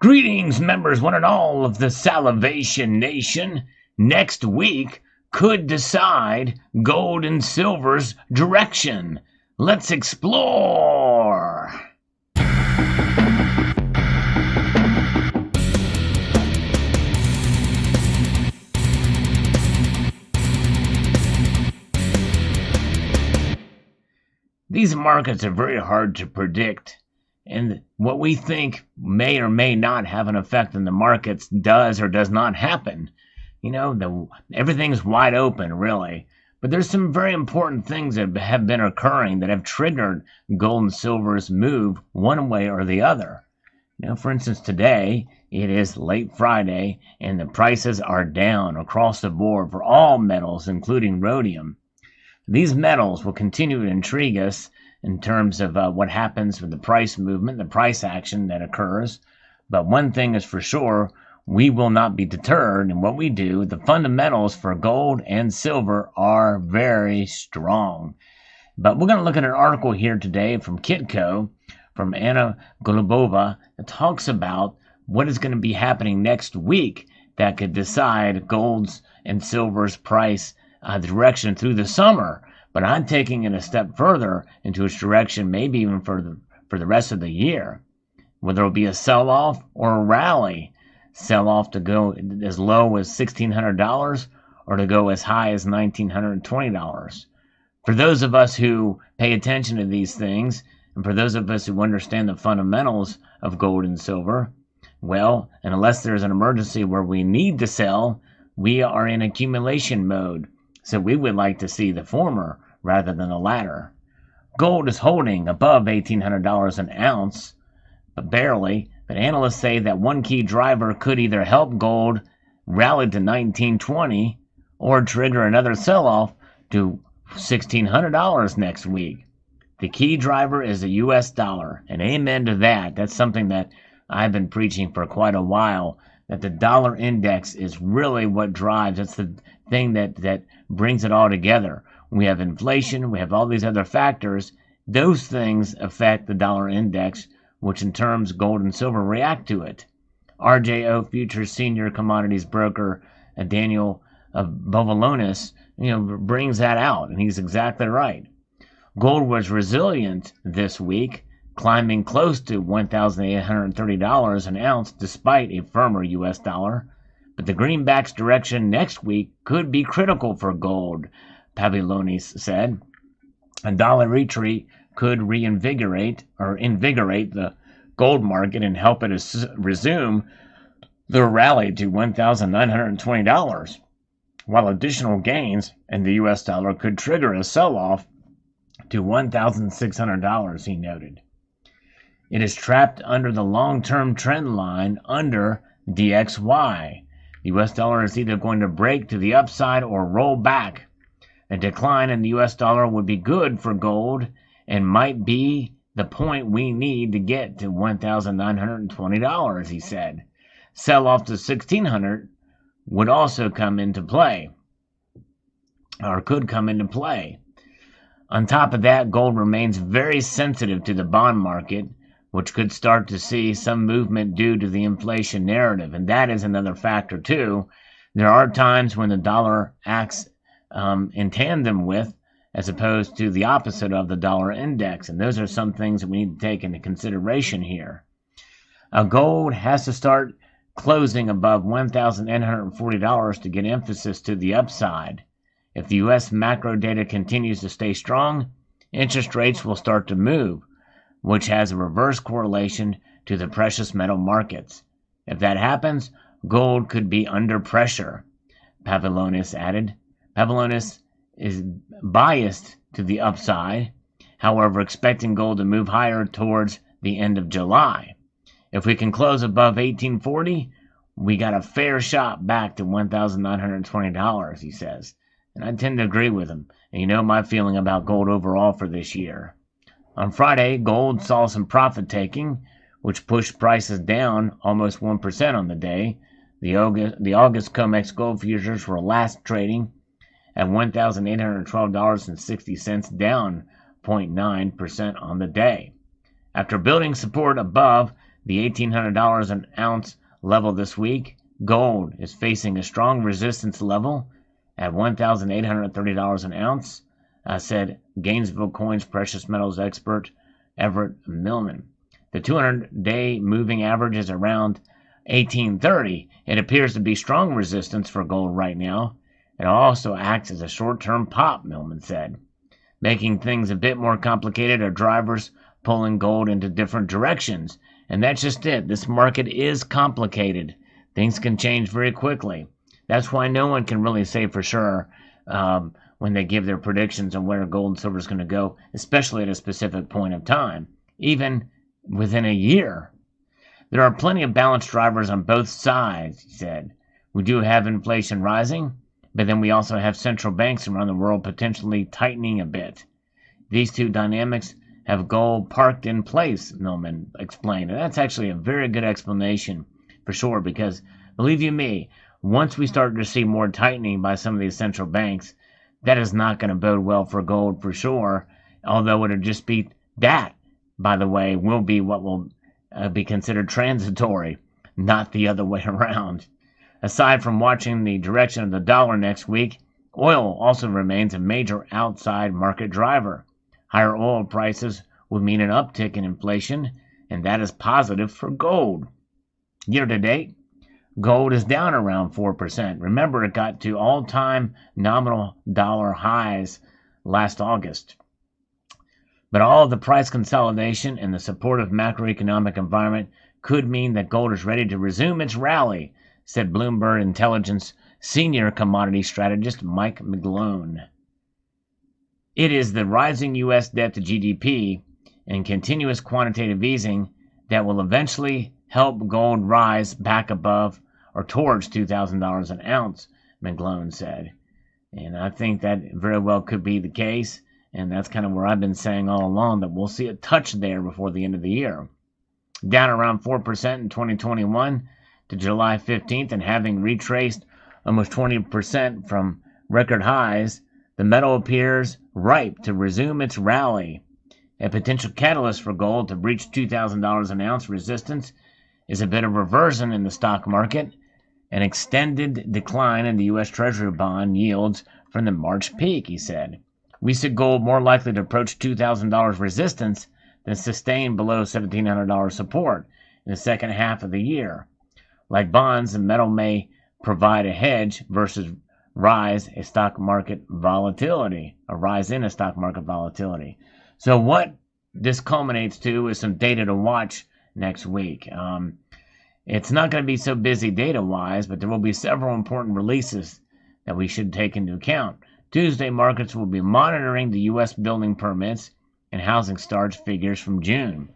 Greetings, members, one and all of the Salivation Nation. Next week could decide gold and silver's direction. Let's explore. These markets are very hard to predict. And what we think may or may not have an effect on the markets does or does not happen. Everything's wide open, really. But there's some very important things that have been occurring that have triggered gold and silver's move one way or the other. For instance, today it is late Friday and the prices are down across the board for all metals, including rhodium. These metals will continue to intrigue us in terms of what happens with the price movement, the price action that occurs. But one thing is for sure, we will not be deterred in what we do. The fundamentals for gold and silver are very strong. But we're going to look at an article here today from Kitco, from Anna Golubova, that talks about what is going to be happening next week that could decide gold's and silver's price direction through the summer. But I'm taking it a step further into its direction, maybe even for the rest of the year. Whether it'll be a sell-off or a rally. Sell-off to go as low as $1,600 or to go as high as $1,920. For those of us who pay attention to these things, and for those of us who understand the fundamentals of gold and silver, well, and unless there's an emergency where we need to sell, we are in accumulation mode. So we would like to see the former rather than the latter. Gold is holding above $1,800 an ounce, but barely. But analysts say that one key driver could either help gold rally to $1,920 or trigger another sell-off to $1,600 next week. The key driver is the U.S. dollar, and amen to that. That's something that I've been preaching for quite a while, that the dollar index is really what drives. It's the thing that brings it all together. We have inflation, we have all these other factors. Those things affect the dollar index, which in terms gold and silver react to it. RJO Futures Senior Commodities Broker Daniel Bovalonis, brings that out, and he's exactly right. Gold was resilient this week, climbing close to $1,830 an ounce despite a firmer U.S. dollar. But the greenback's direction next week could be critical for gold, Pavlonis said. A dollar retreat could invigorate the gold market and help it resume the rally to $1,920, while additional gains in the U.S. dollar could trigger a sell-off to $1,600, he noted. It is trapped under the long-term trend line under DXY. The U.S. dollar is either going to break to the upside or roll back. A decline in the U.S. dollar would be good for gold and might be the point we need to get to $1,920, he said. Sell-off to $1,600 would also come into play, or could come into play. On top of that, gold remains very sensitive to the bond market, which could start to see some movement due to the inflation narrative. And that is another factor, too. There are times when the dollar acts in tandem with, as opposed to the opposite of the dollar index. And those are some things that we need to take into consideration here. Gold has to start closing above $1,940 to get emphasis to the upside. If the U.S. macro data continues to stay strong, interest rates will start to move, which has a reverse correlation to the precious metal markets. If that happens, gold could be under pressure, Pavlonis added. Pavlonis is biased to the upside, however, expecting gold to move higher towards the end of July. If we can close above $1,840, we got a fair shot back to $1,920, he says. And I tend to agree with him. And you know my feeling about gold overall for this year. On Friday, gold saw some profit taking, which pushed prices down almost 1% on the day. The August COMEX gold futures were last trading at $1,812.60, down 0.9% on the day. After building support above the $1,800 an ounce level this week. Gold is facing a strong resistance level at $1,830 an ounce, said Gainesville Coin's precious metals expert Everett Millman. The 200-day moving average is around 1830. It appears to be strong resistance for gold right now. It also acts as a short-term pop, Millman said. Making things a bit more complicated are drivers pulling gold into different directions. And that's just it. This market is complicated. Things can change very quickly. That's why no one can really say for sure when they give their predictions on where gold and silver is going to go, especially at a specific point of time, even within a year. There are plenty of balanced drivers on both sides, he said. We do have inflation rising, but then we also have central banks around the world potentially tightening a bit. These two dynamics have gold parked in place, Millman explained. And that's actually a very good explanation for sure, because believe you me, once we start to see more tightening by some of these central banks, that is not going to bode well for gold for sure, although it'll just be that, by the way, will be what will be considered transitory, not the other way around. Aside from watching the direction of the dollar next week, oil also remains a major outside market driver. Higher oil prices would mean an uptick in inflation, and that is positive for gold. Year to date, gold is down around 4%. Remember, it got to all-time nominal dollar highs last August. But all of the price consolidation and the supportive macroeconomic environment could mean that gold is ready to resume its rally, said Bloomberg Intelligence senior commodity strategist Mike McGlone. It is the rising U.S. debt to GDP and continuous quantitative easing that will eventually help gold rise back above or towards $2,000 an ounce, McGlone said. And I think that very well could be the case, and that's kind of where I've been saying all along, that we'll see a touch there before the end of the year. Down around 4% in 2021 to July 15th, and having retraced almost 20% from record highs, the metal appears ripe to resume its rally. A potential catalyst for gold to breach $2,000 an ounce resistance is a bit of reversion in the stock market, an extended decline in the U.S. Treasury bond yields from the March peak, he said. We see gold more likely to approach $2,000 resistance than sustain below $1,700 support in the second half of the year. Like bonds, the metal may provide a hedge versus rise in a stock market volatility. So what this culminates to is some data to watch next week. It's not going to be so busy data-wise, but there will be several important releases that we should take into account. Tuesday, markets will be monitoring the U.S. building permits and housing starts figures from June.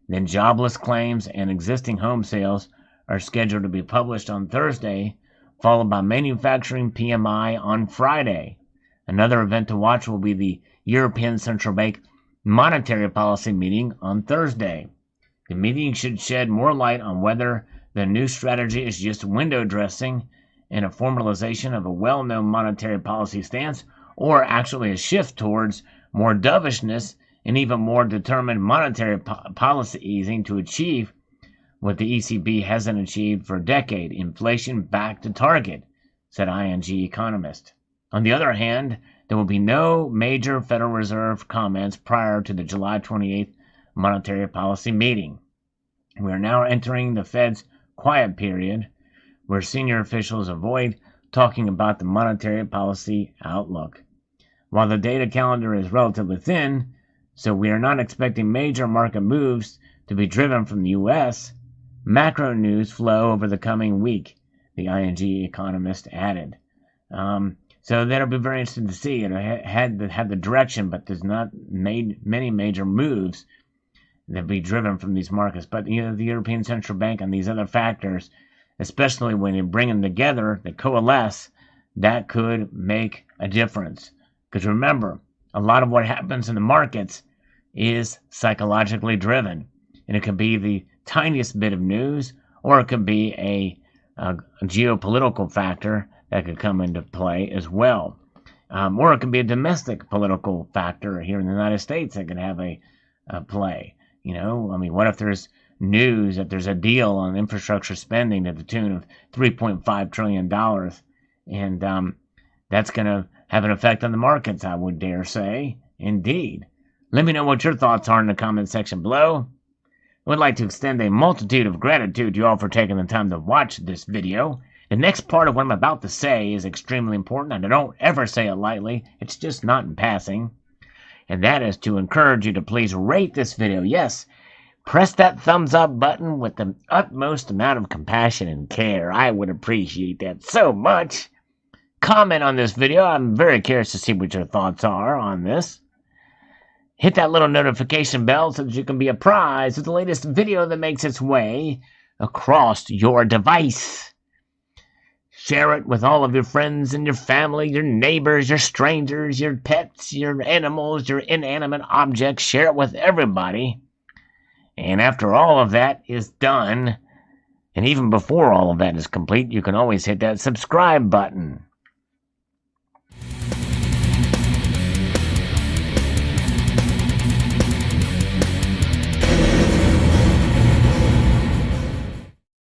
Then jobless claims and existing home sales are scheduled to be published on Thursday, followed by manufacturing PMI on Friday. Another event to watch will be the European Central Bank monetary policy meeting on Thursday. The meeting should shed more light on whether the new strategy is just window dressing and a formalization of a well-known monetary policy stance, or actually a shift towards more dovishness and even more determined monetary policy easing to achieve what the ECB hasn't achieved for a decade, inflation back to target, said ING economist. On the other hand, there will be no major Federal Reserve comments prior to the July 28th monetary policy meeting. We are now entering the Fed's quiet period, where senior officials avoid talking about the monetary policy outlook. While the data calendar is relatively thin, so we are not expecting major market moves to be driven from the U.S., macro news flow over the coming week, the ING economist added. So that'll be very interesting to see. It had the direction, but there's not made many major moves that be driven from these markets. But the European Central Bank and these other factors, especially when you bring them together, they coalesce, that could make a difference. Because remember, a lot of what happens in the markets is psychologically driven. And it could be the tiniest bit of news, or it could be a geopolitical factor that could come into play as well. Or it could be a domestic political factor here in the United States that could have a play. What if there's news that there's a deal on infrastructure spending to the tune of $3.5 trillion. And that's going to have an effect on the markets, I would dare say. Indeed. Let me know what your thoughts are in the comment section below. I would like to extend a multitude of gratitude to you all for taking the time to watch this video. The next part of what I'm about to say is extremely important, and I don't ever say it lightly. It's just not in passing. And that is to encourage you to please rate this video. Yes, press that thumbs up button with the utmost amount of compassion and care. I would appreciate that so much. Comment on this video. I'm very curious to see what your thoughts are on this. Hit that little notification bell so that you can be apprised of the latest video that makes its way across your device. Share it with all of your friends and your family, your neighbors, your strangers, your pets, your animals, your inanimate objects. Share it with everybody. And after all of that is done, and even before all of that is complete, you can always hit that subscribe button.